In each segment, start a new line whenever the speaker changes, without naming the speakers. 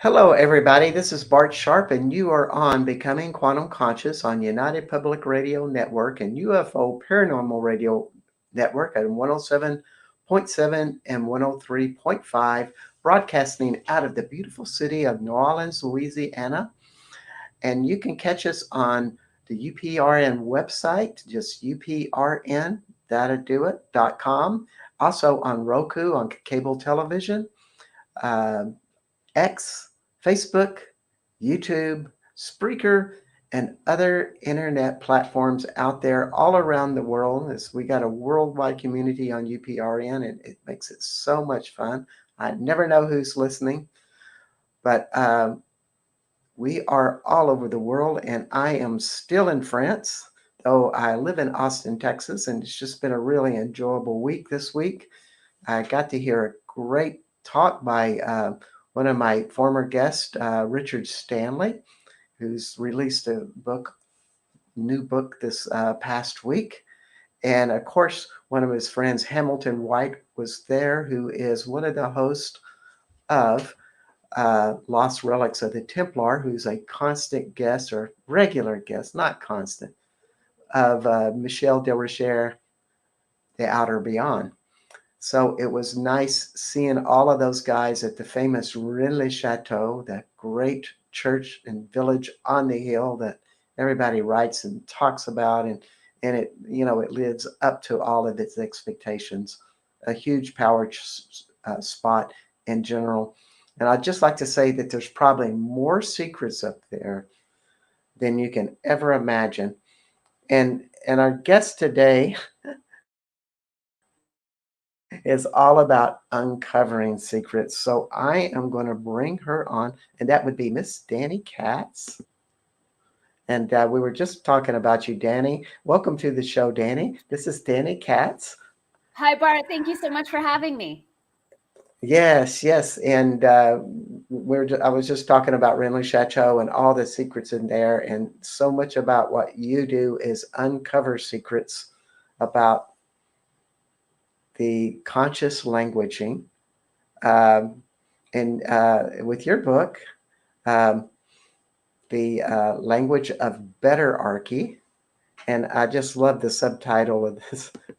Hello, everybody. This is Bart Sharp, and you are on Becoming Quantum Conscious on United Public Radio Network and UFO Paranormal Radio Network at 107.7 and 103.5, broadcasting out of the beautiful city of New Orleans, Louisiana. And you can catch us on the UPRN website, just uprn.com. Also on Roku, on cable television. Um X, Facebook, YouTube, Spreaker, and other internet platforms out there all around the world. As we got a worldwide community on UPRN, and it makes it so much fun. I never know who's listening, but we are all over the world, and I am still in France, though I live in Austin, Texas, and it's just been a really enjoyable week this week. I got to hear a great talk by one of my former guests, Richard Stanley, who's released a new book this past week. And of course, one of his friends, Hamilton White, was there, who is one of the hosts of Lost Relics of the Templar, who's a constant guest or regular guest, not constant, of Michel de Rocher, The Outer Beyond. So it was nice seeing all of those guys at the famous Rennes-le-Chateau, that great church and village on the hill that everybody writes and talks about, and it it lives up to all of its expectations. A huge power spot in general, and I'd just like to say that there's probably more secrets up there than you can ever imagine. And our guest today is all about uncovering secrets. So I am going to bring her on, and that would be Miss Dani Katz. And we were just talking about you, Dani. Welcome to the show, Dani. This is Dani Katz.
Hi, Bart. Thank you so much for having me.
Yes, yes. And I was just talking about Renly Chateau and all the secrets in there. And so much about what you do is uncover secrets about the conscious languaging. Um, and with your book, um, the Language of Betterarchy, and I just love the subtitle of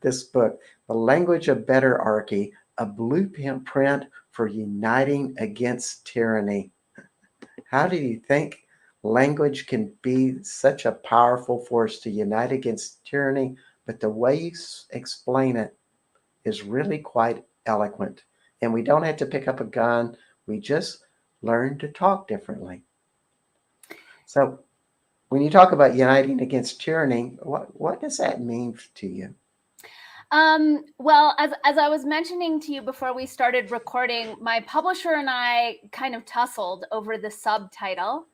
this book, The Language of Betterarchy, a blueprint for uniting against tyranny. How do you think language can be such a powerful force to unite against tyranny? But the way you explain it is really quite eloquent. And we don't have to pick up a gun. We just learn to talk differently. So when you talk about uniting against tyranny, what does that mean to you?
Well, as I was mentioning to you before we started recording, my publisher and I kind of tussled over the subtitle.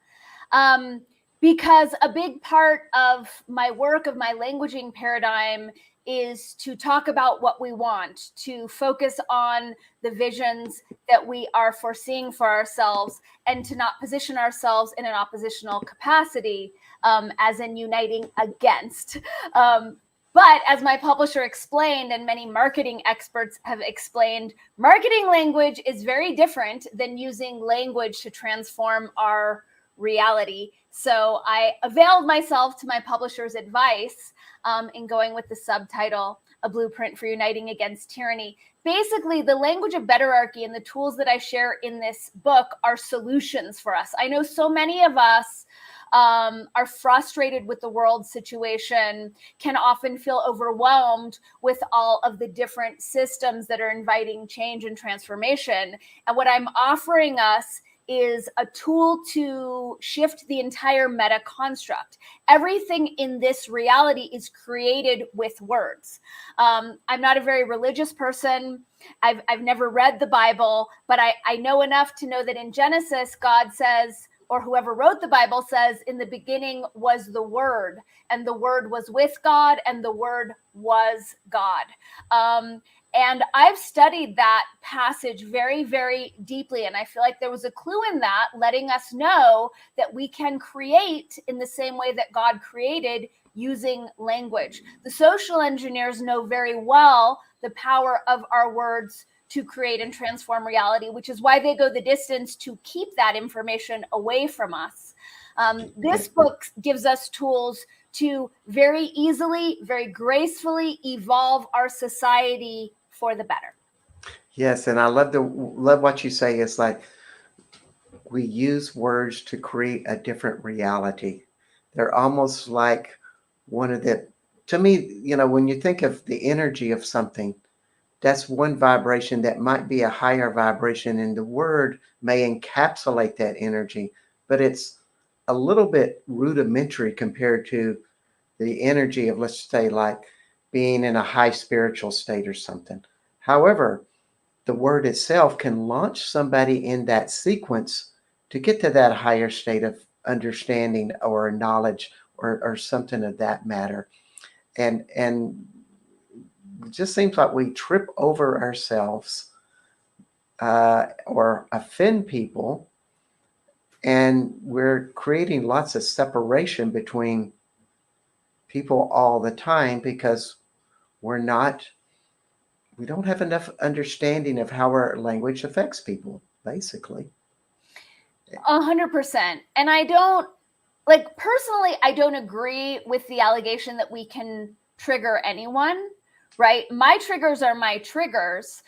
Because a big part of my work, of my languaging paradigm, is to talk about what we want, to focus on the visions that we are foreseeing for ourselves, and to not position ourselves in an oppositional capacity, as in uniting against. But as my publisher explained, and many marketing experts have explained, marketing language is very different than using language to transform our reality. So I availed myself to my publisher's advice in going with the subtitle, A Blueprint for Uniting Against Tyranny. Basically, the language of betterarchy and the tools that I share in this book are solutions for us. I know so many of us are frustrated with the world situation, can often feel overwhelmed with all of the different systems that are inviting change and transformation. And what I'm offering us is a tool to shift the entire meta construct. Everything in this reality is created with words. I'm not a very religious person. I've never read the Bible, but I know enough to know that in Genesis, God says, or whoever wrote the Bible says, in the beginning was the Word, and the Word was with God, and the Word was God. And I've studied that passage very, very deeply. And I feel like there was a clue in that, letting us know that we can create in the same way that God created, using language. The social engineers know very well the power of our words to create and transform reality, which is why they go the distance to keep that information away from us. This book gives us tools to very easily, very gracefully evolve our society for the better.
Yes, and I love what you say. It's like we use words to create a different reality. They're almost like one of the, to me, when you think of the energy of something, that's one vibration that might be a higher vibration, and the word may encapsulate that energy, but it's a little bit rudimentary compared to the energy of, let's say, like being in a high spiritual state or something. However, the word itself can launch somebody in that sequence to get to that higher state of understanding or knowledge or something of that matter. And it just seems like we trip over ourselves or offend people, and we're creating lots of separation between people all the time because we're not we don't have enough understanding of how our language affects people, basically.
100%. And I don't, like, personally, I don't agree with the allegation that we can trigger anyone, right? My triggers are my triggers.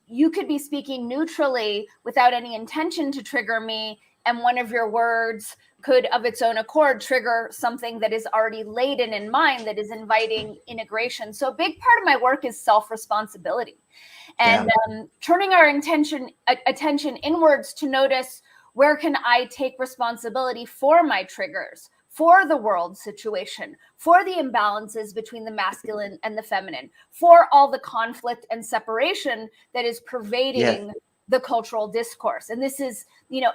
You could be speaking neutrally without any intention to trigger me, and one of your words could, of its own accord, trigger something that is already laden in mind that is inviting integration. So a big part of my work is self-responsibility, and turning our attention inwards to notice, where can I take responsibility for my triggers, for the world situation, for the imbalances between the masculine and the feminine, for all the conflict and separation that is pervading the cultural discourse. And this is,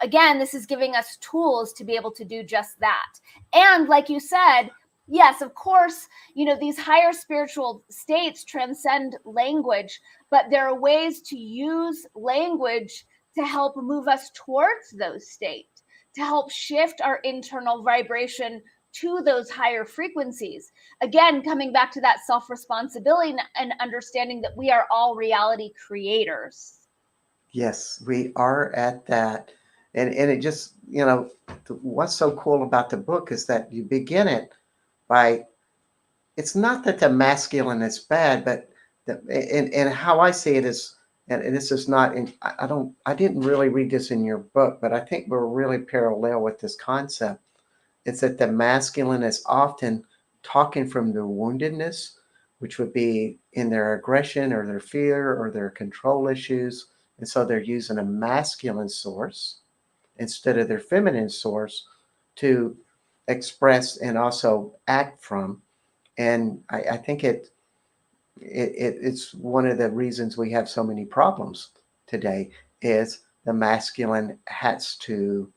again, this is giving us tools to be able to do just that. And like you said, yes, of course, these higher spiritual states transcend language, but there are ways to use language to help move us towards those states, to help shift our internal vibration to those higher frequencies. Again, coming back to that self-responsibility and understanding that we are all reality creators.
Yes, we are at that. And it just, what's so cool about the book is that you begin it by, it's not that the masculine is bad, but and how I see it is, and this is not in, I didn't really read this in your book, but I think we're really parallel with this concept. It's that the masculine is often talking from their woundedness, which would be in their aggression or their fear or their control issues. And so they're using a masculine source instead of their feminine source to express and also act from. And I think it's one of the reasons we have so many problems today is the masculine has to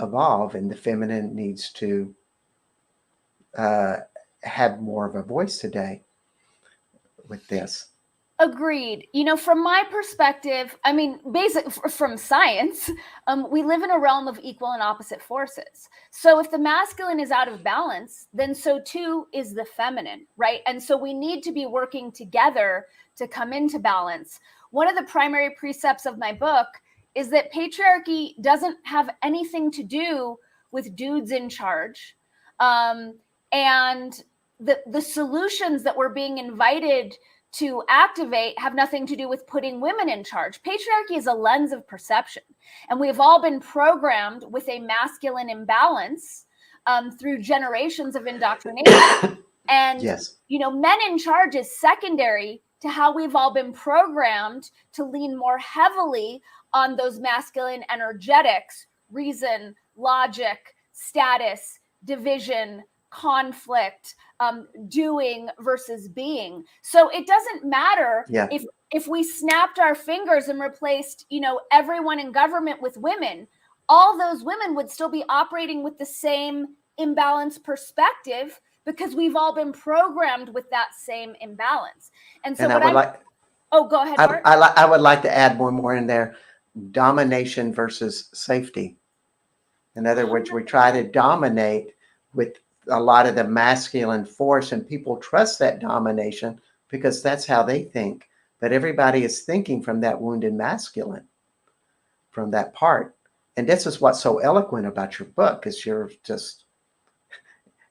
evolve and the feminine needs to have more of a voice today with this.
Agreed. From my perspective, I mean, from science, we live in a realm of equal and opposite forces. So if the masculine is out of balance, then so too is the feminine, right? And so we need to be working together to come into balance. One of the primary precepts of my book is that patriarchy doesn't have anything to do with dudes in charge. And the solutions that we're being invited to activate have nothing to do with putting women in charge. Patriarchy is a lens of perception, and we've all been programmed with a masculine imbalance through generations of indoctrination. And men in charge is secondary to how we've all been programmed to lean more heavily on those masculine energetics: reason, logic, status, division, conflict, doing versus being. So it doesn't matter if we snapped our fingers and replaced, everyone in government with women. All those women would still be operating with the same imbalanced perspective because we've all been programmed with that same imbalance. And so go ahead, Bart.
I would like to add one more in there: domination versus safety. In other words, we try to dominate with a lot of the masculine force, and people trust that domination because that's how they think. but everybody is thinking from that wounded masculine, from that part. And this is what's so eloquent about your book, is you're just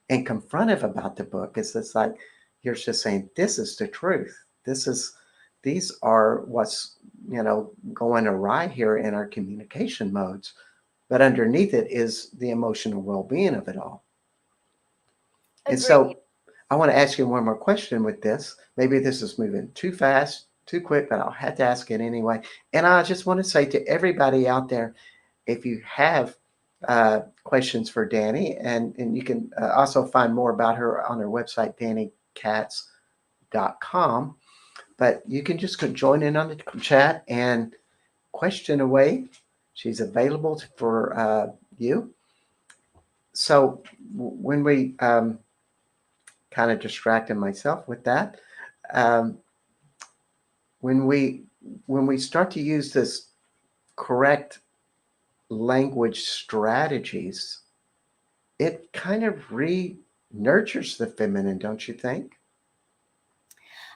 and confrontive about the book. It's like you're just saying, this is the truth. These are what's going awry here in our communication modes. But underneath it is the emotional well-being of it all.
Agreed.
And so I want to ask you one more question with this. Maybe this is moving too fast, too quick, but I'll have to ask it anyway. And I just want to say to everybody out there, if you have questions for Dani, and you can also find more about her on her website, danikatz.com. But you can just join in on the chat and question away. She's available for you. So when we kind of distracted myself with that, when we start to use this correct language strategies, it kind of nurtures the feminine, don't you think?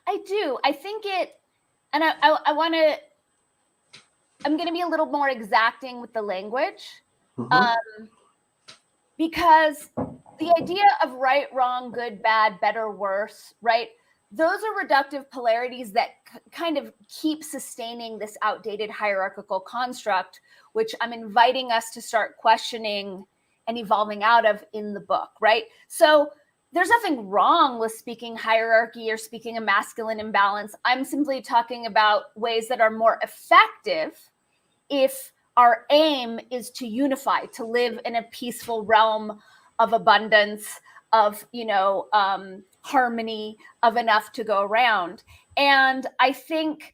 I do. I think it, and I want to, I'm going to be a little more exacting with the language, because the idea of right, wrong, good, bad, better, worse, right? Those are reductive polarities that kind of keep sustaining this outdated hierarchical construct, which I'm inviting us to start questioning and evolving out of in the book, right? So there's nothing wrong with speaking hierarchy or speaking a masculine imbalance. I'm simply talking about ways that are more effective if our aim is to unify, to live in a peaceful realm of abundance, of, harmony, of enough to go around. And I think,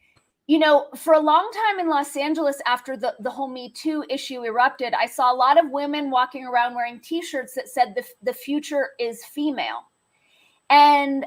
for a long time in Los Angeles, after the whole Me Too issue erupted, I saw a lot of women walking around wearing T-shirts that said the future is female. And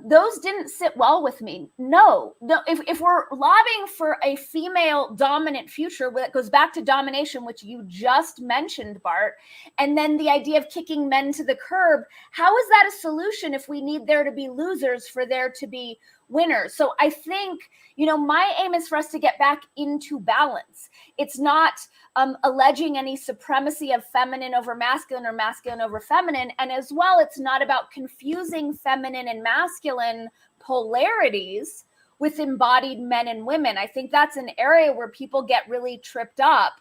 those didn't sit well with me. No. If we're lobbying for a female dominant future, that goes back to domination, which you just mentioned, Bart, and then the idea of kicking men to the curb, how is that a solution if we need there to be losers for there to be winners? So I think, my aim is for us to get back into balance. It's not alleging any supremacy of feminine over masculine or masculine over feminine. And as well, it's not about confusing feminine and masculine polarities with embodied men and women. I think that's an area where people get really tripped up,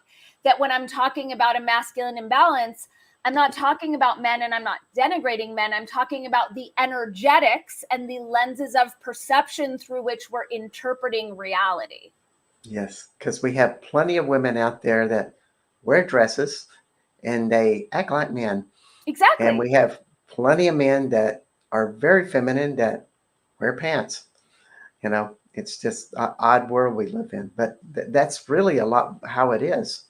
that when I'm talking about a masculine imbalance, I'm not talking about men and I'm not denigrating men. I'm talking about the energetics and the lenses of perception through which we're interpreting reality.
Yes, because we have plenty of women out there that wear dresses and they act like men.
Exactly.
And we have plenty of men that are very feminine that wear pants. It's just an odd world we live in. But that's really a lot how it is.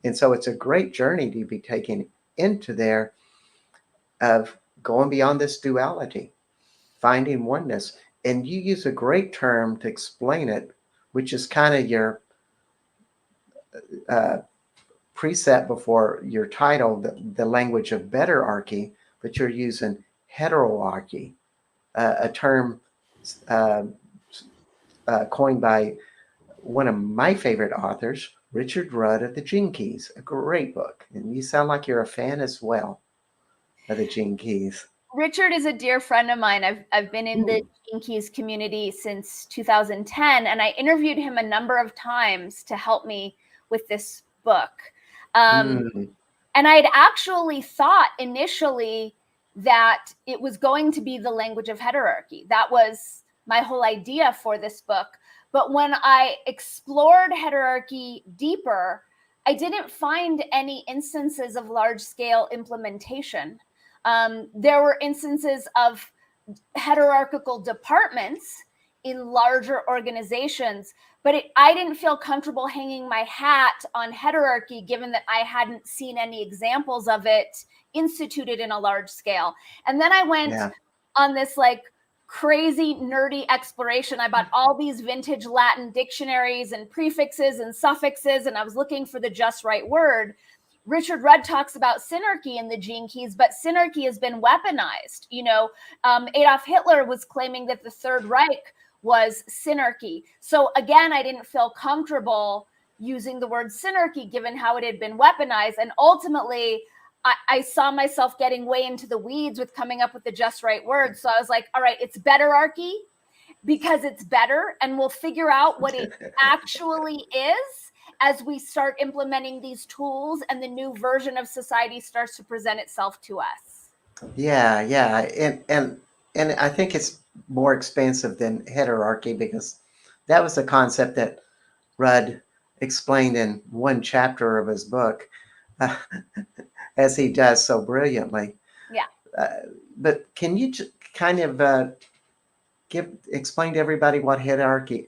And so it's a great journey to be taken into there of going beyond this duality, finding oneness. And you use a great term to explain it, which is kind of your preset before your title, the language of betterarchy, but you're using heterarchy, a term coined by one of my favorite authors, Richard Rudd of the Gene Keys, a great book. And you sound like you're a fan as well of the Gene Keys.
Richard is a dear friend of mine. I've been in the Gene Keys community since 2010, and I interviewed him a number of times to help me with this book. And I'd actually thought initially that it was going to be the language of heterarchy. That was my whole idea for this book. But when I explored heterarchy deeper, I didn't find any instances of large-scale implementation. There were instances of hierarchical departments in larger organizations, but I didn't feel comfortable hanging my hat on heterarchy, given that I hadn't seen any examples of it instituted in a large scale. And then I went on this crazy nerdy exploration. I bought all these vintage Latin dictionaries and prefixes and suffixes, and I was looking for the just right word. Richard Rudd talks about synarchy in the Gene Keys, but synarchy has been weaponized. Adolf Hitler was claiming that the Third Reich was synarchy. So again, I didn't feel comfortable using the word synarchy given how it had been weaponized. And ultimately, I saw myself getting way into the weeds with coming up with the just right words. So I was like, all right, it's betterarchy because it's better, and we'll figure out what it actually is as we start implementing these tools and the new version of society starts to present itself to us.
Yeah, yeah, and I think it's more expansive than heterarchy because that was a concept that Rudd explained in one chapter of his book, uh, as he does so brilliantly.
Yeah.
But can you kind of explain to everybody what heterarchy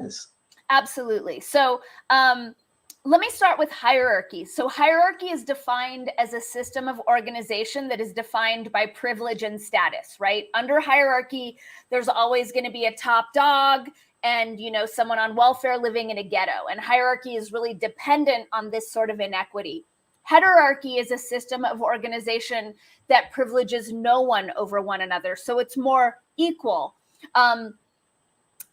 is?
Absolutely. So let me start with hierarchy. So hierarchy is defined as a system of organization that is defined by privilege and status, right? Under hierarchy, there's always going to be a top dog and, you know, someone on welfare living in a ghetto. And hierarchy is really dependent on this sort of inequity. Heterarchy is a system of organization that privileges no one over one another. So it's more equal.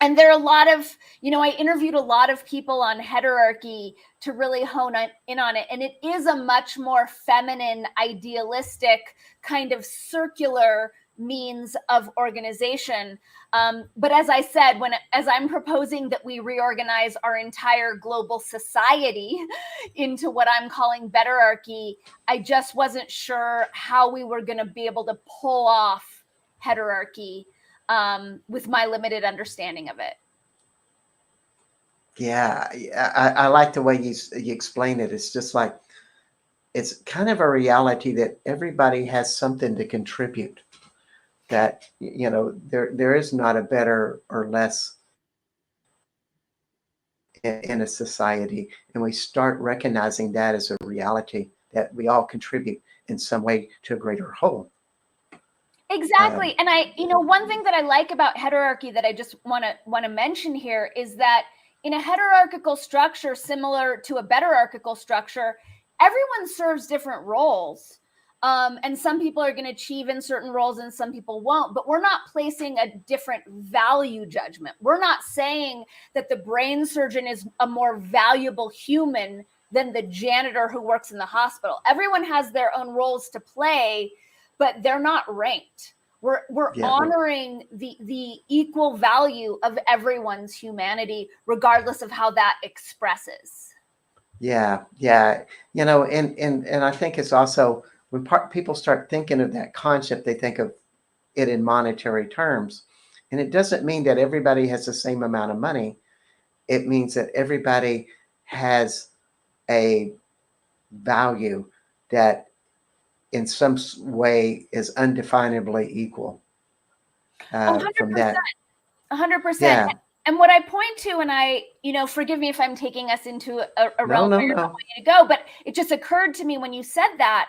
And there are a lot of, you know, I interviewed a lot of people on heterarchy to really hone in on it. And it is a much more feminine, idealistic, kind of circular means of organization. But as I said, as I'm proposing that we reorganize our entire global society into what I'm calling betterarchy, I just wasn't sure how we were going to be able to pull off heterarchy with my limited understanding of it.
Yeah, I like the way you explain it. It's just like it's kind of a reality that everybody has something to contribute. That you know there is not a better or less in a society, and we start recognizing that as a reality that we all contribute in some way to a greater whole.
Exactly. And one thing that I like about heterarchy that I just want to mention here is that in a heterarchical structure similar to a betterarchical structure, everyone serves different roles. And some people are going to achieve in certain roles and some people won't, but we're not placing a different value judgment. We're not saying that the brain surgeon is a more valuable human than the janitor who works in the hospital. Everyone has their own roles to play, but they're not ranked. We're honoring the equal value of everyone's humanity, regardless of how that expresses.
Yeah, yeah. You know, and I think it's also when people start thinking of that concept, they think of it in monetary terms. And it doesn't mean that everybody has the same amount of money. It means that everybody has a value that in some way is undefinably equal from that.
100%.
Yeah.
And what I point to, and forgive me if I'm taking us into a realm where you're not wanting to go, but it just occurred to me when you said that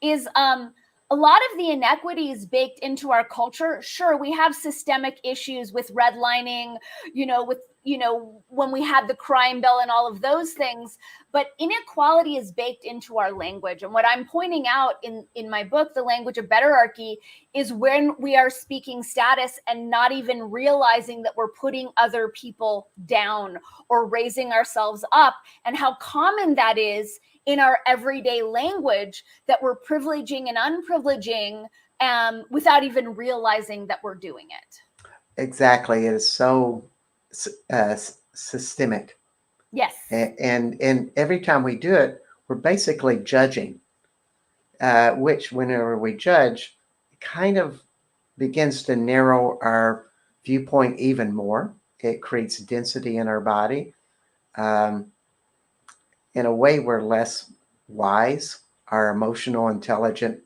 is a lot of the inequities baked into our culture. Sure, we have systemic issues with redlining, when we had the crime bill and all of those things, but inequality is baked into our language. And what I'm pointing out in my book, The Language of Betterarchy, is when we are speaking status and not even realizing that we're putting other people down or raising ourselves up, and how common that is in our everyday language, that we're privileging and unprivileging without even realizing that we're doing it.
Exactly. It is so systemic.
Yes.
And every time we do it, we're basically judging, which whenever we judge, it kind of begins to narrow our viewpoint even more. It creates density in our body. In a way, we're less wise. Our emotional intelligence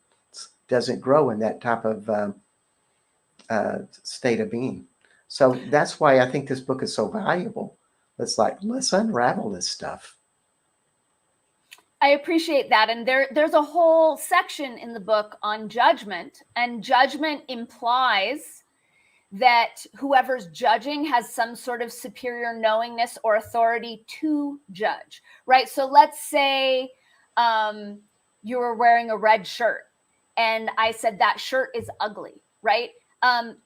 doesn't grow in that type of state of being. So that's why I think this book is so valuable. It's like, let's unravel this stuff.
I appreciate that. And there's a whole section in the book on judgment, and judgment implies that whoever's judging has some sort of superior knowingness or authority to judge, right? So let's say you were wearing a red shirt and I said that shirt is ugly, right?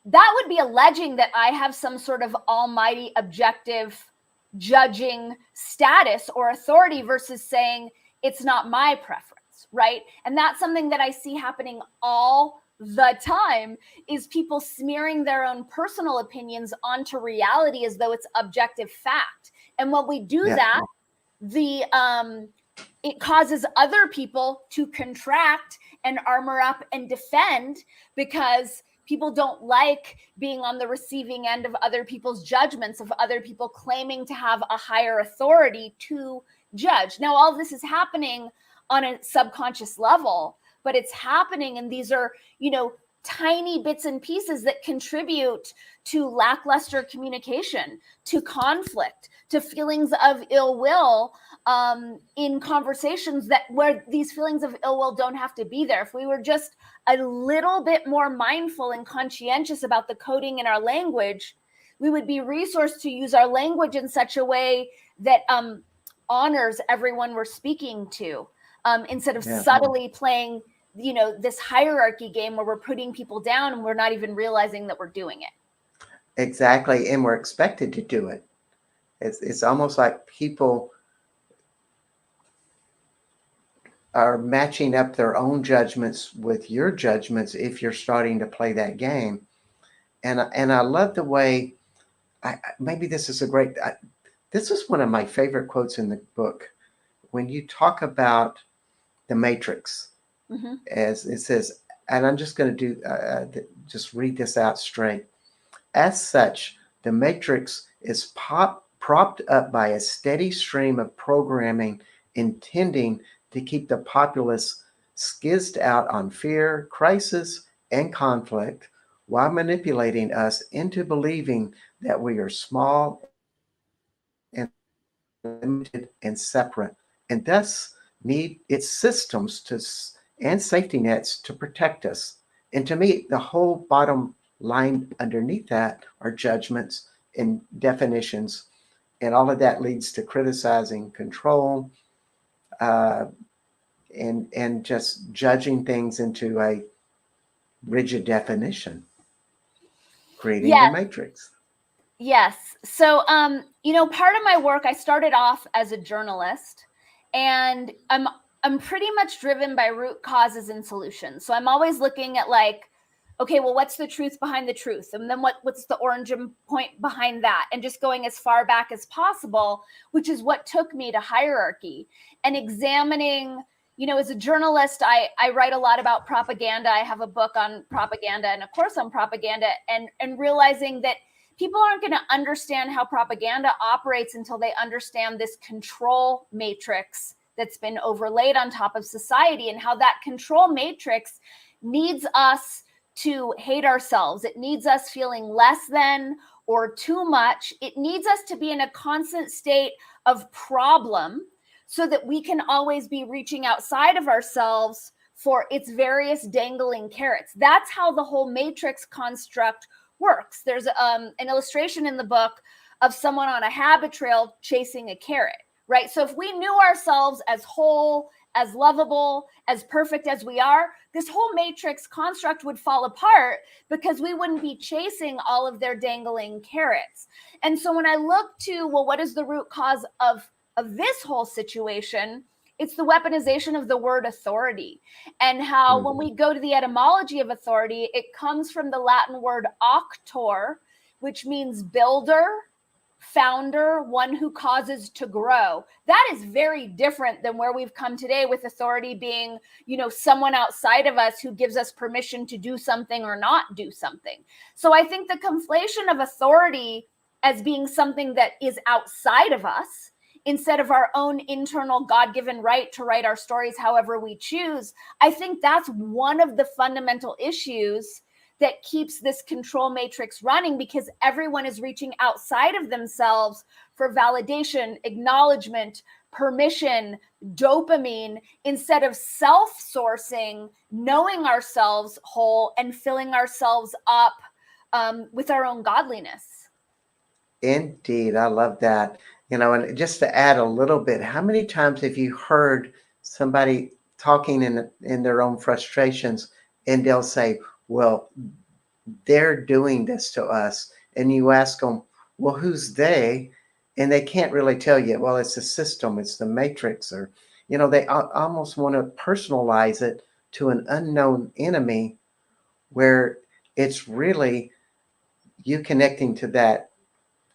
that would be alleging that I have some sort of almighty objective judging status or authority versus saying it's not my preference, right? And that's something that I see happening all the time, is people smearing their own personal opinions onto reality as though it's objective fact. And when we do that, it causes other people to contract and armor up and defend, because people don't like being on the receiving end of other people's judgments, of other people claiming to have a higher authority to judge. Now, all of this is happening on a subconscious level, but it's happening, and these are, tiny bits and pieces that contribute to lackluster communication, to conflict, to feelings of ill will in conversations where these feelings of ill will don't have to be there. If we were just a little bit more mindful and conscientious about the coding in our language, we would be resourced to use our language in such a way that honors everyone we're speaking to, instead of subtly playing this hierarchy game where we're putting people down and we're not even realizing that we're doing it.
Exactly. And we're expected to do it. It's almost like people are matching up their own judgments with your judgments if you're starting to play that game. And I love the way, maybe this is this is one of my favorite quotes in the book, when you talk about the matrix. Mm-hmm. As it says, and I'm just going to just read this out straight. As such, the matrix is propped up by a steady stream of programming intending to keep the populace skizzed out on fear, crisis, and conflict, while manipulating us into believing that we are small and limited and separate, and thus need its systems and safety nets to protect us. And to me, the whole bottom line underneath that are judgments and definitions, and all of that leads to criticizing, control, and just judging things into a rigid definition, creating the matrix.
Yes. So, part of my work, I started off as a journalist, and I'm pretty much driven by root causes and solutions. So I'm always looking at okay, well, what's the truth behind the truth? And then what's the origin point behind that? And just going as far back as possible, which is what took me to hierarchy and examining, as a journalist, I write a lot about propaganda. I have a book on propaganda and a course on propaganda, and realizing that people aren't going to understand how propaganda operates until they understand this control matrix that's been overlaid on top of society, and how that control matrix needs us to hate ourselves. It needs us feeling less than or too much. It needs us to be in a constant state of problem so that we can always be reaching outside of ourselves for its various dangling carrots. That's how the whole matrix construct works. There's an illustration in the book of someone on a habit trail chasing a carrot. Right? So if we knew ourselves as whole, as lovable, as perfect as we are, this whole matrix construct would fall apart, because we wouldn't be chasing all of their dangling carrots. And so when I look to, well, what is the root cause of this whole situation? It's the weaponization of the word authority, and how when we go to the etymology of authority, it comes from the Latin word auctor, which means builder, founder, one who causes to grow. That is very different than where we've come today, with authority being, someone outside of us who gives us permission to do something or not do something. So I think the conflation of authority as being something that is outside of us, instead of our own internal God-given right to write our stories however we choose, I think that's one of the fundamental issues that keeps this control matrix running, because everyone is reaching outside of themselves for validation, acknowledgement, permission, dopamine, instead of self-sourcing, knowing ourselves whole and filling ourselves up with our own godliness.
Indeed. I love that. And just to add a little bit, how many times have you heard somebody talking in their own frustrations, and they'll say, well, they're doing this to us. And you ask them, well, who's they? And they can't really tell you, well, it's the system, it's the matrix, or, they almost want to personalize it to an unknown enemy where it's really you connecting to that,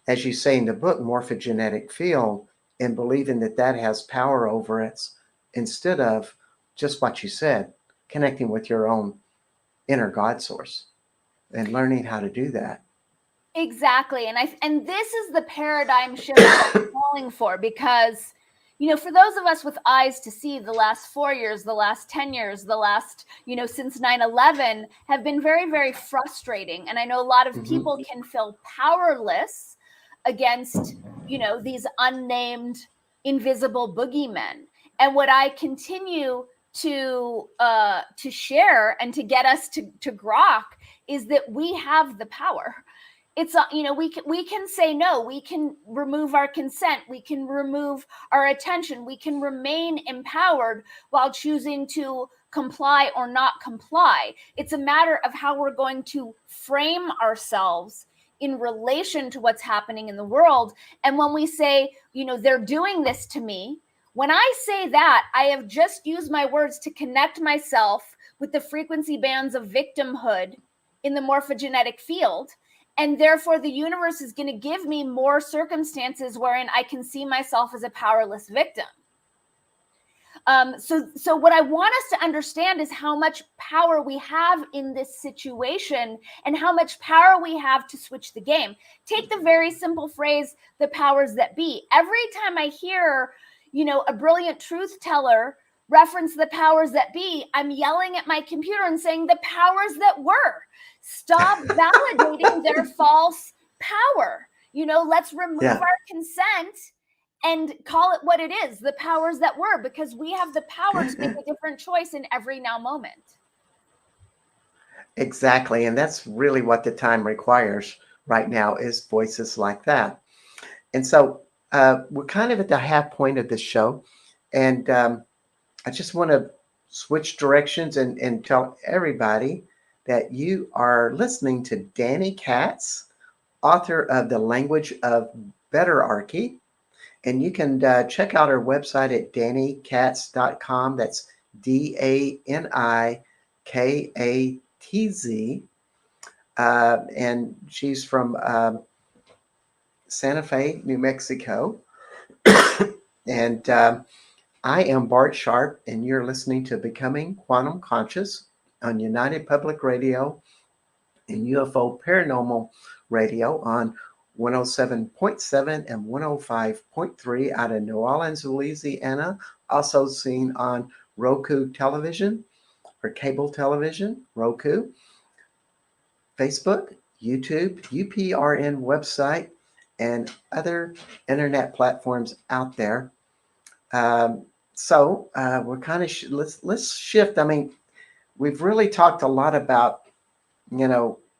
as you say in the book, morphogenetic field, and believing that that has power over it instead of just what you said, connecting with your own inner God source and learning how to do that.
Exactly. And this is the paradigm shift that I'm calling for, because for those of us with eyes to see, the last 4 years, the last 10 years, the last, since 9/11 have been very, very frustrating. And I know a lot of people can feel powerless against, these unnamed invisible boogeymen. And what I continue to share and to get us to grok is that we have the power. It's we can say no, we can remove our consent, we can remove our attention, we can remain empowered while choosing to comply or not comply. It's a matter of how we're going to frame ourselves in relation to what's happening in the world. And when we say, they're doing this to me, when I say that, I have just used my words to connect myself with the frequency bands of victimhood in the morphogenetic field. And therefore, the universe is going to give me more circumstances wherein I can see myself as a powerless victim. So what I want us to understand is how much power we have in this situation and how much power we have to switch the game. Take the very simple phrase, the powers that be. Every time I hear, a brilliant truth teller reference the powers that be, I'm yelling at my computer and saying the powers that were. Stop validating their false power. Let's remove our consent and call it what it is, the powers that were, because we have the power to make a different choice in every now moment.
Exactly. And that's really what the time requires right now, is voices like that. And so we're kind of at the half point of this show. And I just want to switch directions and tell everybody that you are listening to Dani Katz, author of The Language of Betterarchy. And you can check out her website at danikatz.com. That's DANIKATZ. And she's from Santa Fe, New Mexico. And I am Bart Sharp, and you're listening to Becoming Quantum Conscious on United Public Radio and UFO Paranormal Radio on 107.7 and 105.3 out of New Orleans, Louisiana. Also seen on Roku television or cable television, Roku, Facebook, YouTube, UPRN website, and other internet platforms out there. So we're kind of let's shift. I mean, we've really talked a lot about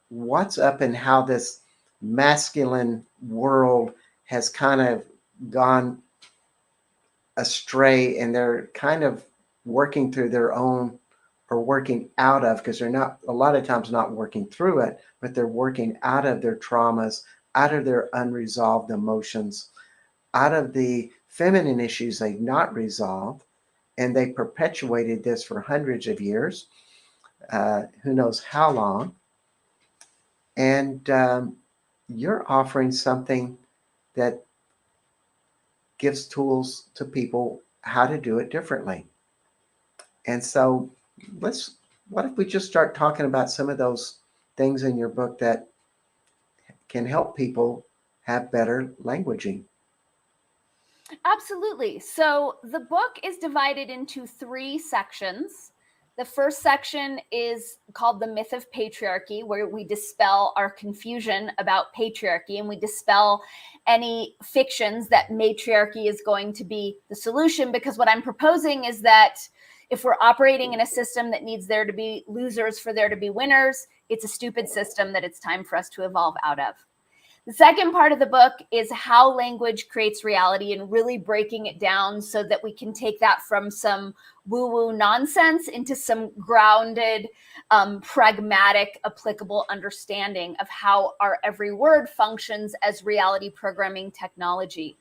what's up and how this masculine world has kind of gone astray, and they're kind of working through their own, or working out of, because they're not a lot of times not working through it, but they're working out of their traumas, out of their unresolved emotions, out of the feminine issues they've not resolved, and they perpetuated this for hundreds of years, who knows how long. And you're offering something that gives tools to people how to do it differently. And so what if we just start talking about some of those things in your book that can help people have better languaging?
Absolutely. So the book is divided into 3 sections. The first section is called The Myth of Patriarchy, where we dispel our confusion about patriarchy, and we dispel any fictions that matriarchy is going to be the solution. Because what I'm proposing is that if we're operating in a system that needs there to be losers for there to be winners, it's a stupid system that it's time for us to evolve out of. The second part of the book is how language creates reality and really breaking it down so that we can take that from some woo-woo nonsense into some grounded, pragmatic, applicable understanding of how our every word functions as reality programming technology.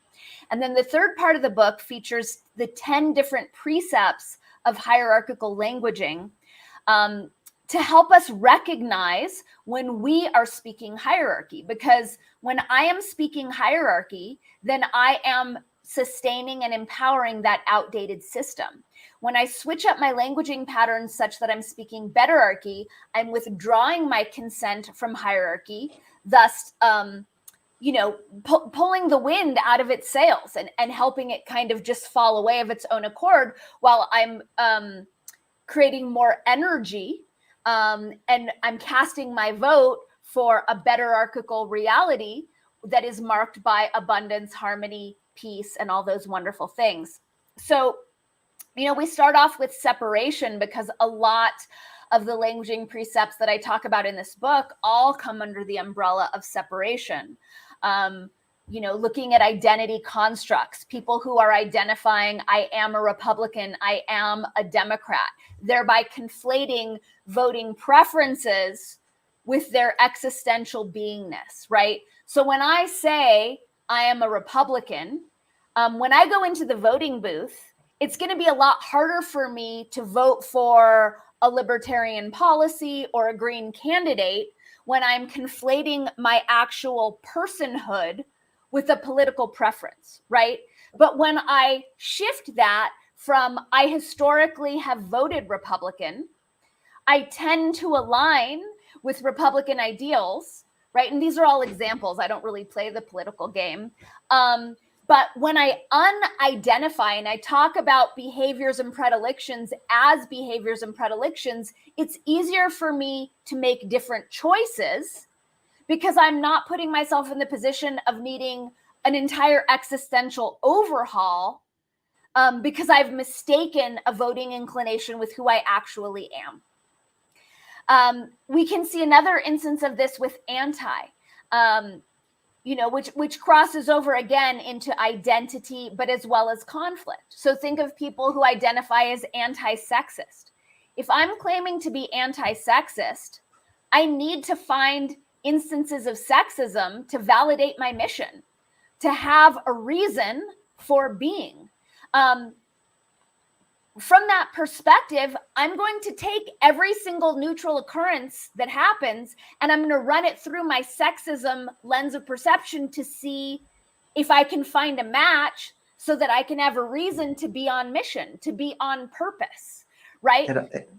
And then the third part of the book features the 10 different precepts of hierarchical languaging, to help us recognize when we are speaking hierarchy. Because when I am speaking hierarchy, then I am sustaining and empowering that outdated system. When I switch up my languaging patterns such that I'm speaking betterarchy, I'm withdrawing my consent from hierarchy, thus pulling the wind out of its sails and helping it kind of just fall away of its own accord, while I'm creating more energy, and I'm casting my vote for a betterarchical reality that is marked by abundance, harmony, peace, and all those wonderful things. So, we start off with separation because a lot of the languaging precepts that I talk about in this book all come under the umbrella of separation. Looking at identity constructs, people who are identifying, I am a Republican, I am a Democrat, thereby conflating voting preferences with their existential beingness, right? So when I say I am a Republican, when I go into the voting booth, it's going to be a lot harder for me to vote for a libertarian policy or a green candidate when I'm conflating my actual personhood with a political preference, right? But when I shift that from I historically have voted Republican, I tend to align with Republican ideals, right? And these are all examples. I don't really play the political game. But when I unidentify and I talk about behaviors and predilections as behaviors and predilections, it's easier for me to make different choices because I'm not putting myself in the position of needing an entire existential overhaul, because I've mistaken a voting inclination with who I actually am. We can see another instance of this with anti, which crosses over again into identity, but as well as conflict. So think of people who identify as anti-sexist. If I'm claiming to be anti-sexist, I need to find instances of sexism to validate my mission, to have a reason for being. From that perspective, I'm going to take every single neutral occurrence that happens and I'm going to run it through my sexism lens of perception to see if I can find a match so that I can have a reason to be on mission, to be on purpose, right?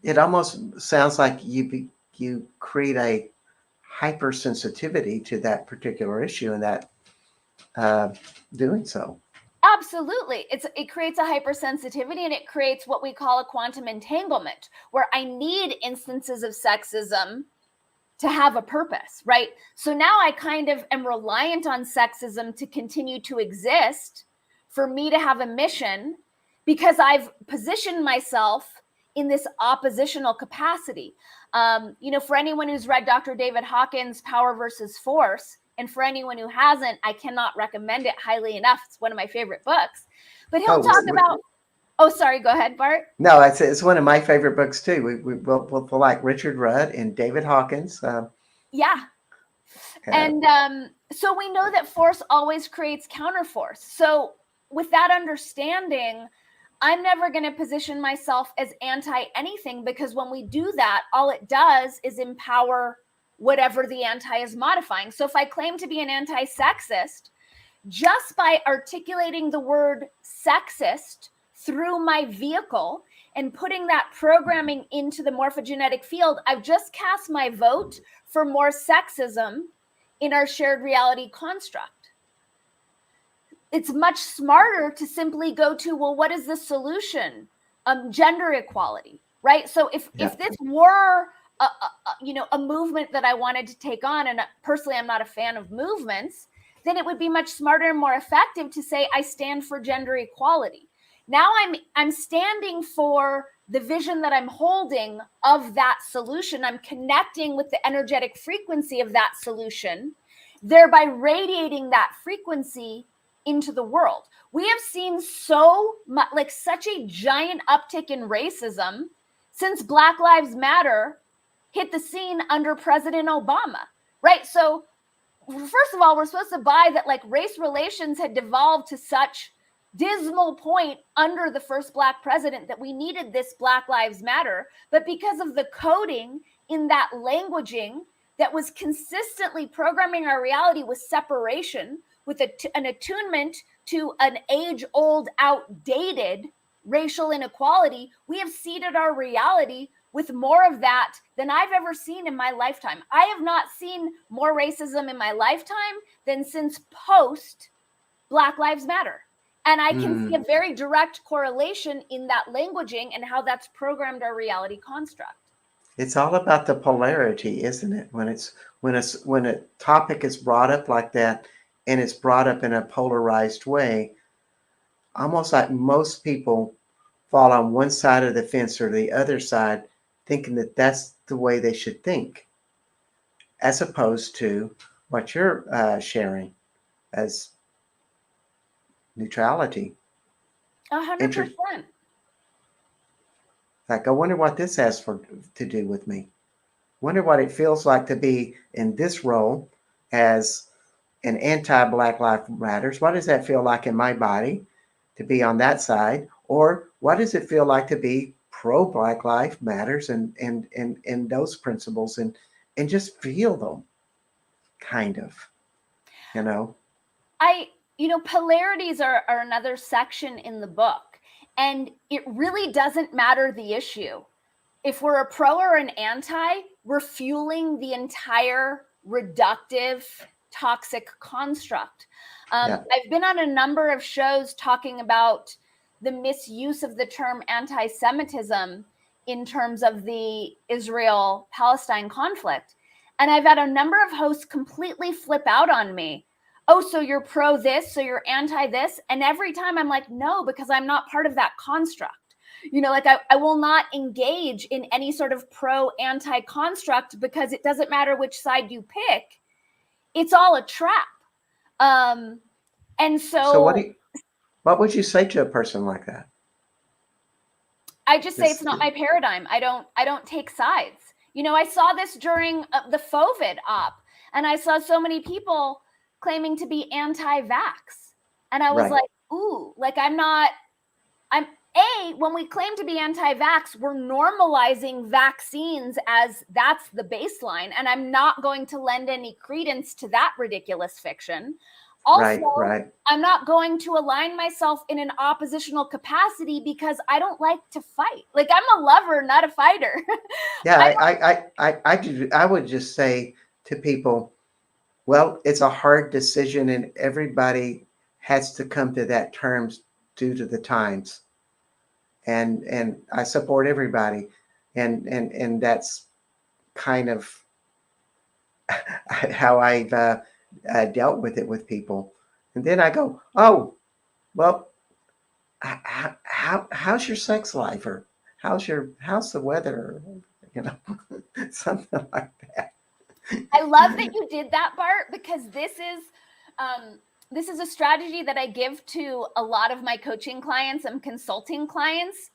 It almost sounds like you create a hypersensitivity to that particular issue and that doing so.
Absolutely. It creates a hypersensitivity and it creates what we call a quantum entanglement, where I need instances of sexism to have a purpose, right? So now I kind of am reliant on sexism to continue to exist for me to have a mission because I've positioned myself in this oppositional capacity. For anyone who's read Dr. David Hawkins' Power versus Force, and for anyone who hasn't, I cannot recommend it highly enough. It's one of my favorite books. But he'll talk about... Oh, sorry. Go ahead, Bart.
No, it's one of my favorite books, too. We'll like Richard Rudd and David Hawkins.
Yeah. And so we know that force always creates counterforce. So with that understanding, I'm never going to position myself as anti-anything, because when we do that, all it does is empower whatever the anti is modifying. So if I claim to be an anti-sexist, just by articulating the word sexist through my vehicle and putting that programming into the morphogenetic field, I've just cast my vote for more sexism in our shared reality construct. It's much smarter to simply go to, well, what is the solution? Gender equality, right? So if this were a movement that I wanted to take on, and personally I'm not a fan of movements, then it would be much smarter and more effective to say I stand for gender equality. Now I'm standing for the vision that I'm holding of that solution. I'm connecting with the energetic frequency of that solution, thereby radiating that frequency into the world. We have seen so much, like such a giant uptick in racism since Black Lives Matter hit the scene under President Obama, right? So first of all, we're supposed to buy that like race relations had devolved to such dismal point under the first Black president that we needed this Black Lives Matter. But because of the coding in that languaging that was consistently programming our reality with separation, with an attunement to an age-old, outdated racial inequality, we have seeded our reality with more of that than I've ever seen in my lifetime. I have not seen more racism in my lifetime than since post Black Lives Matter. And I can see a very direct correlation in that languaging and how that's programmed our reality construct.
It's all about the polarity, isn't it? When a topic is brought up like that, and it's brought up in a polarized way, almost like most people fall on one side of the fence or the other side, thinking that that's the way they should think, as opposed to what you're sharing as neutrality.
100%.
Like, I wonder what this has to do with me. Wonder what it feels like to be in this role as an anti-Black Lives Matters. What does that feel like in my body to be on that side? Or what does it feel like to be pro-Black Lives Matters and those principles and just feel them, kind of, you know?
Polarities are another section in the book. And it really doesn't matter the issue. If we're a pro or an anti, we're fueling the entire reductive, toxic construct. I've been on a number of shows talking about the misuse of the term anti-Semitism in terms of the Israel-Palestine conflict. And I've had a number of hosts completely flip out on me. Oh, so you're pro this, so you're anti this. And every time I'm like, no, because I'm not part of that construct. Like I will not engage in any sort of pro-anti construct because it doesn't matter which side you pick. It's all a trap. And so
what would you say to a person like that?
I just say it's not my paradigm. I don't take sides. I saw this during the FOVID op, and I saw so many people claiming to be anti-vax. And I was like, ooh, like when we claim to be anti-vax, we're normalizing vaccines as that's the baseline. And I'm not going to lend any credence to that ridiculous fiction. Also, I'm not going to align myself in an oppositional capacity because I don't like to fight. Like, I'm a lover, not a fighter.
Yeah, I would just say to people, well, it's a hard decision and everybody has to come to that terms due to the times. And I support everybody. And that's kind of how I've dealt with it with people. And then I go, oh, well, how's your sex life? Or how's the weather? Something like that.
I love that you did that, Bart, because this is a strategy that I give to a lot of my coaching clients and consulting clients,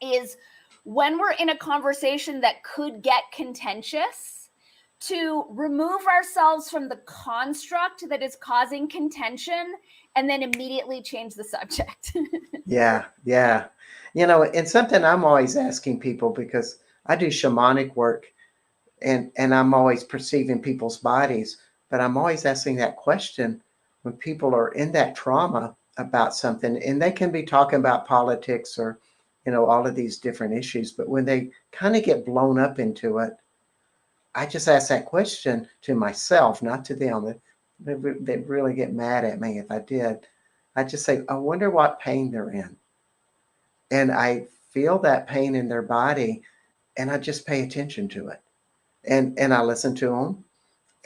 is when we're in a conversation that could get contentious, to remove ourselves from the construct that is causing contention and then immediately change the subject.
Yeah. And something I'm always asking people, because I do shamanic work and I'm always perceiving people's bodies, but I'm always asking that question when people are in that trauma about something, and they can be talking about politics or, all of these different issues, but when they kind of get blown up into it, I just ask that question to myself, not to them. They'd really get mad at me if I did. I just say, I wonder what pain they're in. And I feel that pain in their body, and I just pay attention to it. And I listen to them,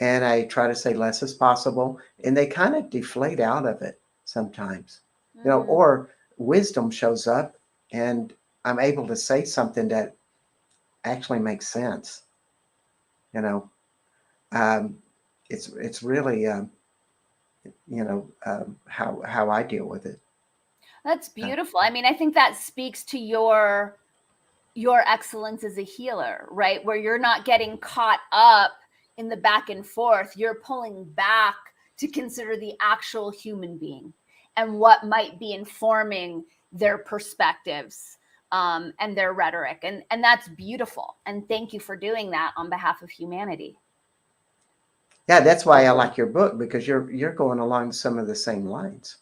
and I try to say less as possible, and they kind of deflate out of it sometimes, or wisdom shows up, and I'm able to say something that actually makes sense, it's really how I deal with it.
That's beautiful. I mean, I think that speaks to your excellence as a healer, right? Where you're not getting caught up in the back and forth. You're pulling back to consider the actual human being and what might be informing their perspectives and their rhetoric. And that's beautiful. And thank you for doing that on behalf of humanity.
Yeah, that's why I like your book, because you're going along some of the same lines.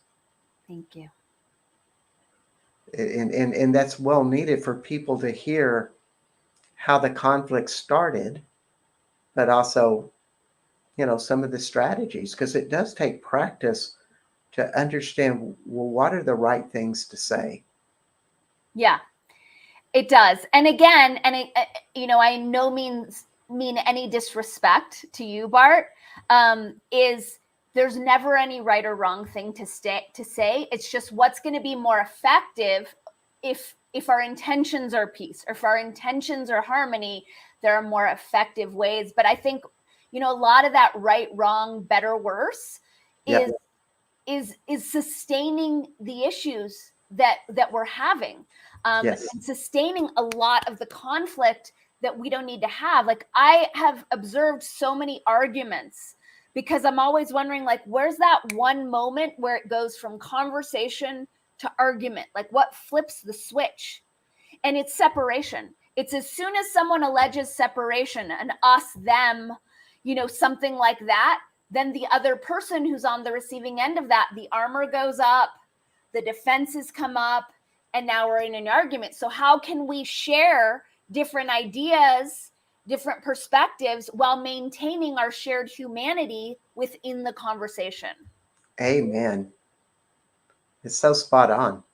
Thank you.
And that's well needed for people to hear how the conflict started, but also, some of the strategies, because it does take practice to understand, well, what are the right things to say.
Yeah, it does. And again, I no means mean any disrespect to you, Bart, is there's never any right or wrong thing to say. It's just what's going to be more effective if our intentions are peace, or if our intentions are harmony. There are more effective ways. But I think, a lot of that right, wrong, better, worse
Yep.
is sustaining the issues that we're having,
Yes.
and sustaining a lot of the conflict that we don't need to have. Like, I have observed so many arguments because I'm always wondering, like, where's that one moment where it goes from conversation to argument? Like, what flips the switch? And it's separation. It's as soon as someone alleges separation, and us, them, something like that, then the other person who's on the receiving end of that, the armor goes up, the defenses come up, and now we're in an argument. So how can we share different ideas, different perspectives, while maintaining our shared humanity within the conversation?
Amen. It's so spot on.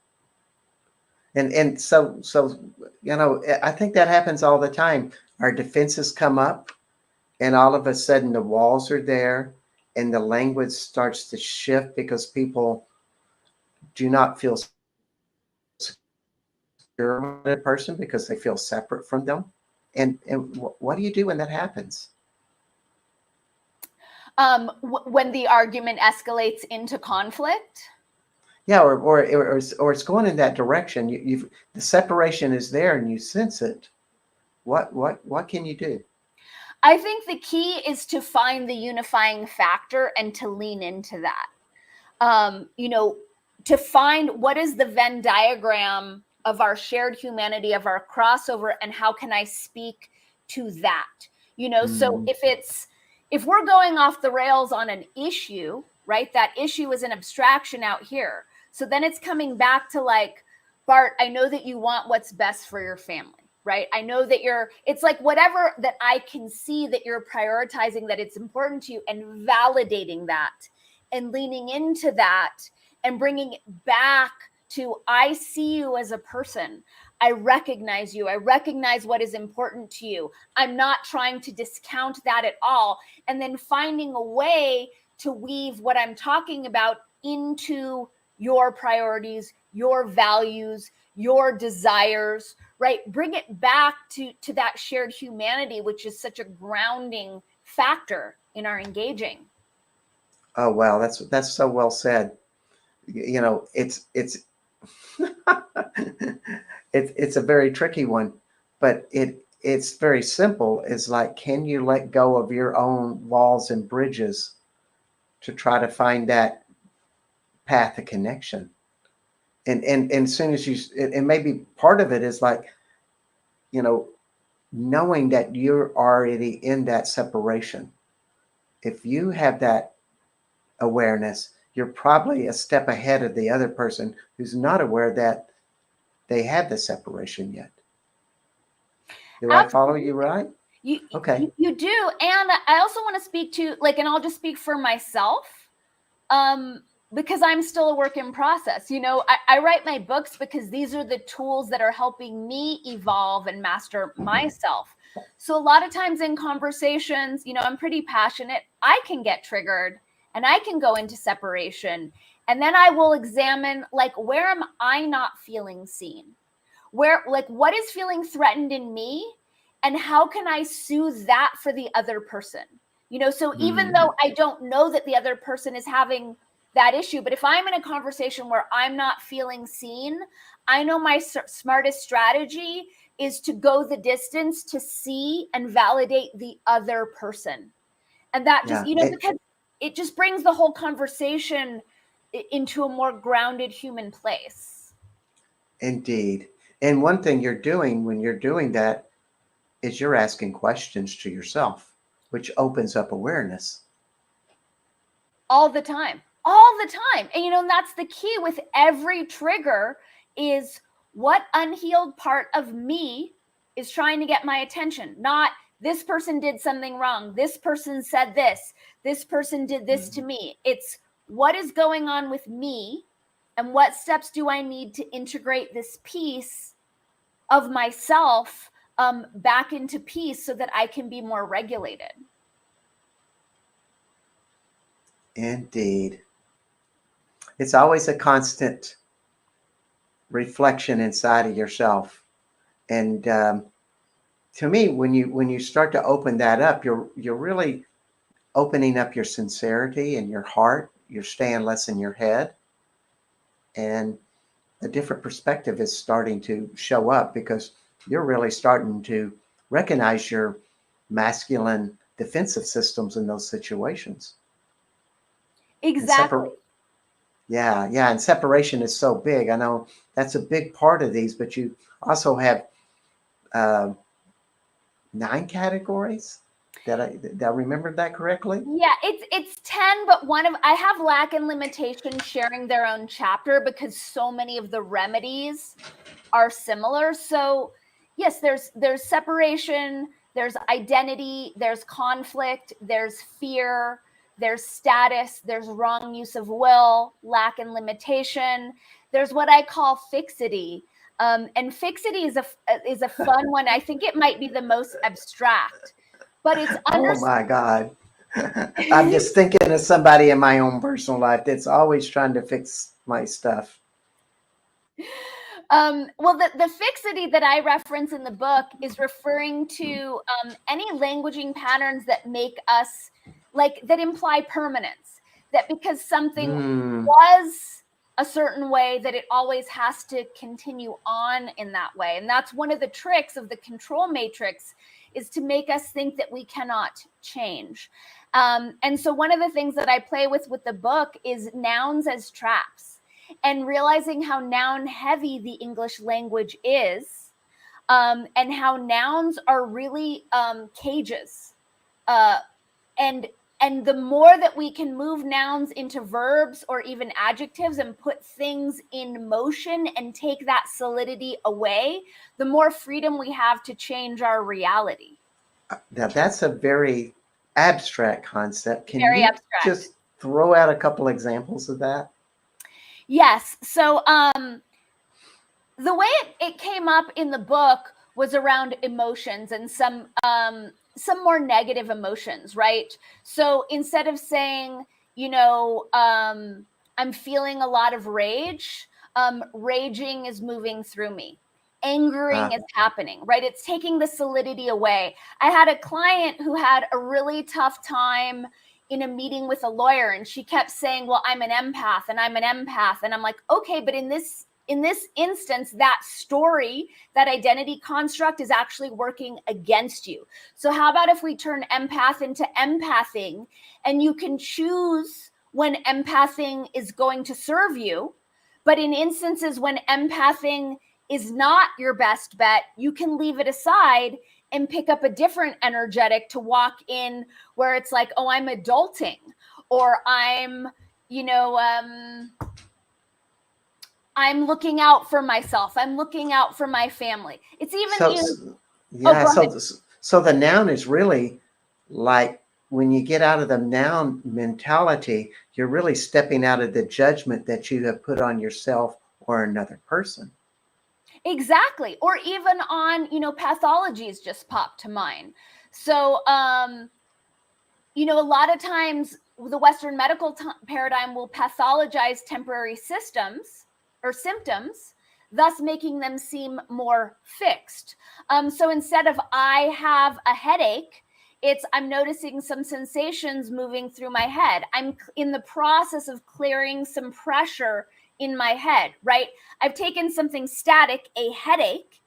And so I think that happens all the time. Our defenses come up, and all of a sudden the walls are there, and the language starts to shift because people do not feel secure with a person because they feel separate from them. And what do you do when that happens?
When the argument escalates into conflict.
Yeah, or it's going in that direction. You've the separation is there, and you sense it. What can you do?
I think the key is to find the unifying factor and to lean into that. To find what is the Venn diagram of our shared humanity, of our crossover, and how can I speak to that? So if we're going off the rails on an issue, right? That issue is an abstraction out here. So then it's coming back to, like, Bart, I know that you want what's best for your family. Right? I know that it's like whatever that I can see that you're prioritizing, that it's important to you, and validating that and leaning into that and bringing it back to, I see you as a person. I recognize you. I recognize what is important to you. I'm not trying to discount that at all. And then finding a way to weave what I'm talking about into your priorities, your values, your desires, right? Bring it back to that shared humanity, which is such a grounding factor in our engaging.
Oh wow, that's so well said. It's it's a very tricky one, but it's very simple. It's like, can you let go of your own walls and bridges to try to find that path of connection? And as soon as and maybe part of it is like, knowing that you're already in that separation. If you have that awareness, you're probably a step ahead of the other person who's not aware that they have the separation yet. Do I follow you right? Okay.
You do. And I also want to speak to, like, and I'll just speak for myself, because I'm still a work in process. I write my books because these are the tools that are helping me evolve and master myself. So a lot of times in conversations, I'm pretty passionate. I can get triggered and I can go into separation. And then I will examine, like, where am I not feeling seen? What is feeling threatened in me? And how can I soothe that for the other person? So even though I don't know that the other person is having that issue, but if I'm in a conversation where I'm not feeling seen, I know my smartest strategy is to go the distance to see and validate the other person. And that just, because it just brings the whole conversation into a more grounded human place.
Indeed. And one thing you're doing when you're doing that is you're asking questions to yourself, which opens up awareness.
All the time. And that's the key with every trigger is what unhealed part of me is trying to get my attention. Not this person did something wrong. This person said this. This person did this to me. It's what is going on with me and what steps do I need to integrate this piece of myself back into peace so that I can be more regulated.
Indeed. It's always a constant reflection inside of yourself. And to me, when you start to open that up, you're really opening up your sincerity and your heart. You're staying less in your head. And a different perspective is starting to show up because you're really starting to recognize your masculine defensive systems in those situations.
Exactly.
And separation is so big. I know that's a big part of these, but you also have 9 categories. Did I remember that correctly?
Yeah, it's 10, but I have lack and limitation sharing their own chapter because so many of the remedies are similar. So yes, there's separation, there's identity, there's conflict, there's fear, there's status, there's wrong use of will, lack and limitation. There's what I call fixity. And fixity is a fun one. I think it might be the most abstract, but it's
Oh my God. I'm just thinking of somebody in my own personal life that's always trying to fix my stuff.
Well, the fixity that I reference in the book is referring to any languaging patterns that make us that imply permanence, that because something was a certain way that it always has to continue on in that way. And that's one of the tricks of the control matrix, is to make us think that we cannot change. And so one of the things that I play with the book is nouns as traps, and realizing how noun heavy the English language is, and how nouns are really cages. And the more that we can move nouns into verbs or even adjectives and put things in motion and take that solidity away, the more freedom we have to change our reality.
Now, that's a very abstract concept. Can
Very
you
abstract.
just throw out a couple examples of that?
Yes. So the way it came up in the book was around emotions and some more negative emotions, right? So instead of saying, I'm feeling a lot of rage, raging is moving through me. Angering is happening, right? It's taking the solidity away. I had a client who had a really tough time in a meeting with a lawyer, and she kept saying, well, I'm an empath and I'm an empath. And I'm like, okay, but in this instance, that story, that identity construct is actually working against you. So how about if we turn empath into empathing, and you can choose when empathing is going to serve you, but in instances when empathing is not your best bet, you can leave it aside and pick up a different energetic to walk in where it's like, oh, I'm adulting, or I'm looking out for myself. I'm looking out for my family. It's even
so the noun is really like, when you get out of the noun mentality, you're really stepping out of the judgment that you have put on yourself or another person.
Exactly. Or even on, pathologies just pop to mind. So, a lot of times the Western medical paradigm will pathologize temporary systems or symptoms, thus making them seem more fixed. So instead of I have a headache, It's I'm noticing some sensations moving through my head. I'm in the process of clearing some pressure in my head, right? I've taken something static, a headache,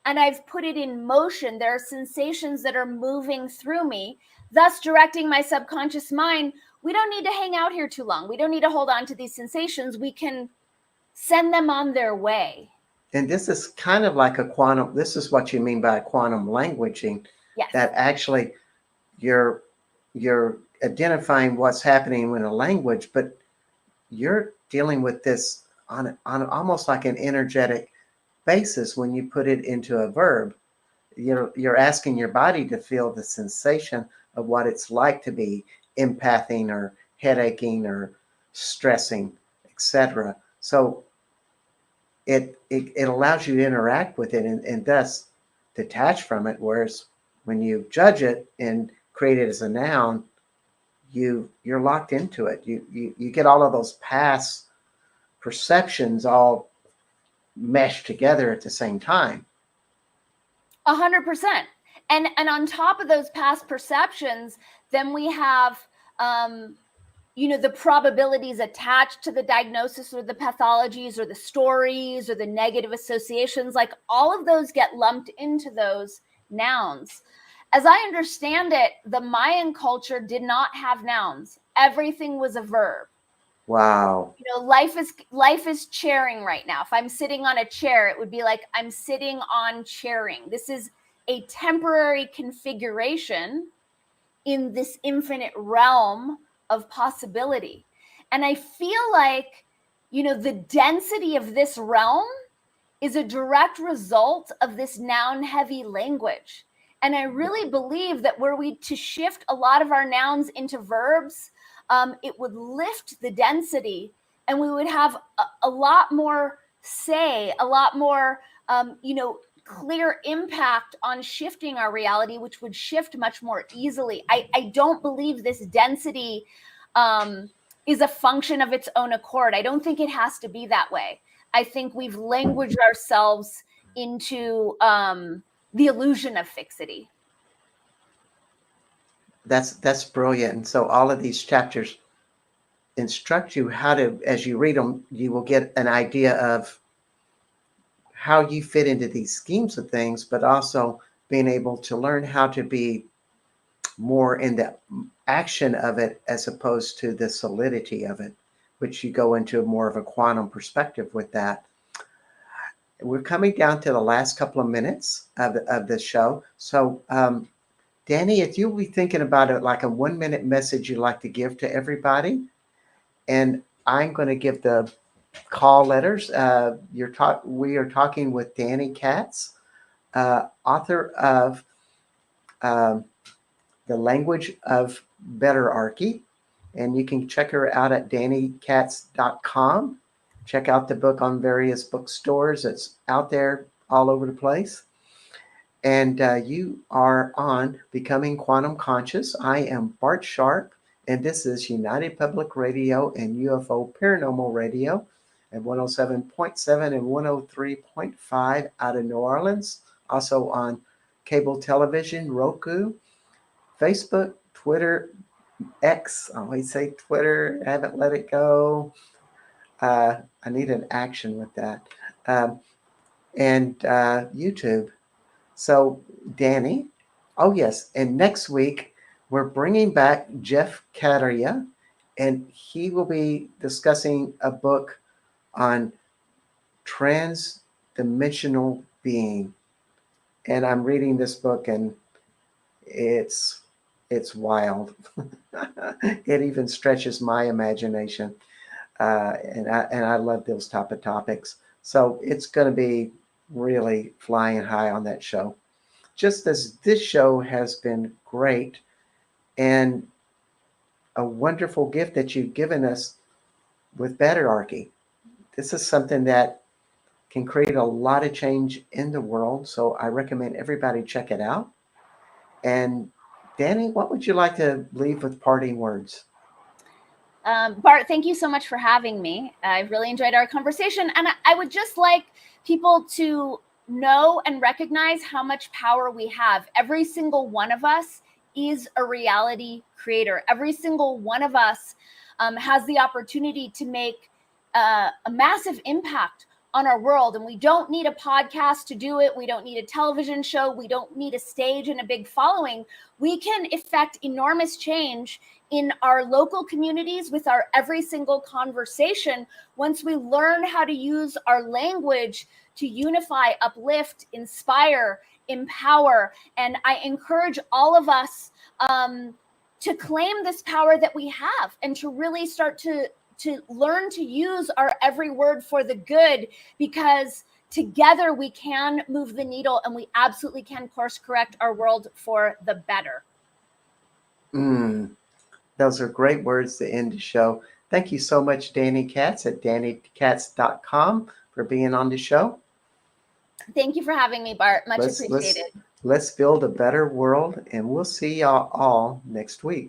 and I've put it in motion. There are sensations that are moving through me, thus directing my subconscious mind. We don't need to hang out here too long. We don't need to hold on to these sensations. We can send them on their way.
And this is kind of like a quantum, this is what you mean by quantum languaging,
Yes.
that actually you're identifying what's happening in a language, but you're dealing with this on almost like an energetic basis when you put it into a verb. You're asking your body to feel the sensation of what it's like to be empathing or headaching or stressing, etc. So it allows you to interact with it and thus detach from it. Whereas when you judge it and create it as a noun, you're locked into it. You get all of those past perceptions all meshed together at the same time.
100%. And on top of those past perceptions, then we have the probabilities attached to the diagnosis or the pathologies or the stories or the negative associations, like all of those get lumped into those nouns. As I understand it, the Mayan culture did not have nouns. Everything was a verb.
Wow.
Life is chairing right now. If I'm sitting on a chair, it would be like I'm sitting on chairing. This is a temporary configuration in this infinite realm of possibility. And I feel like, the density of this realm is a direct result of this noun heavy language. And I really believe that were we to shift a lot of our nouns into verbs, it would lift the density and we would have a lot more say, a lot more, clear impact on shifting our reality, which would shift much more easily. I don't believe this density is a function of its own accord. I don't think it has to be that way. I think we've languaged ourselves into the illusion of fixity.
That's brilliant. And so all of these chapters instruct you how to, as you read them, you will get an idea of how you fit into these schemes of things, but also being able to learn how to be more in the action of it as opposed to the solidity of it, which you go into more of a quantum perspective with that. We're coming down to the last couple of minutes of the show. So, Dani, if you'll be thinking about it like a 1-minute message you'd like to give to everybody, and I'm going to give the call letters. We are talking with Dani Katz, author of The Language of Betterarchy, and you can check her out at danikatz.com. Check out the book on various bookstores. It's out there all over the place. And you are on Becoming Quantum Conscious. I am Bart Sharp, and this is United Public Radio and UFO Paranormal Radio at 107.7 and 103.5 out of New Orleans. Also on cable television, Roku, Facebook, Twitter, X. I always say Twitter. I haven't let it go. I need an action with that. And YouTube. So, Dani, oh yes, and next week we're bringing back Jeff Cataria, and he will be discussing a book on trans-dimensional being. And I'm reading this book, and it's wild. It even stretches my imagination, and I love those type of topics. So it's going to be really flying high on that show. Just as this show has been great and a wonderful gift that you've given us with Betterarchy. This is something that can create a lot of change in the world. So I recommend everybody check it out. And Dani, what would you like to leave with parting words?
Bart, thank you so much for having me. I've really enjoyed our conversation. And I would just like people to know and recognize how much power we have. Every single one of us is a reality creator. Every single one of us has the opportunity to make a massive impact on our world. And we don't need a podcast to do it. We don't need a television show. We don't need a stage and a big following. We can effect enormous change in our local communities with our every single conversation once we learn how to use our language to unify, uplift, inspire, empower. And I encourage all of us to claim this power that we have and to really start to learn to use our every word for the good, because together we can move the needle and we absolutely can course correct our world for the better.
Those are great words to end the show. Thank you so much, Dani Katz at danikatz.com for being on the show.
Thank you for having me, Bart. Much appreciated.
Let's build a better world, and we'll see y'all all next week.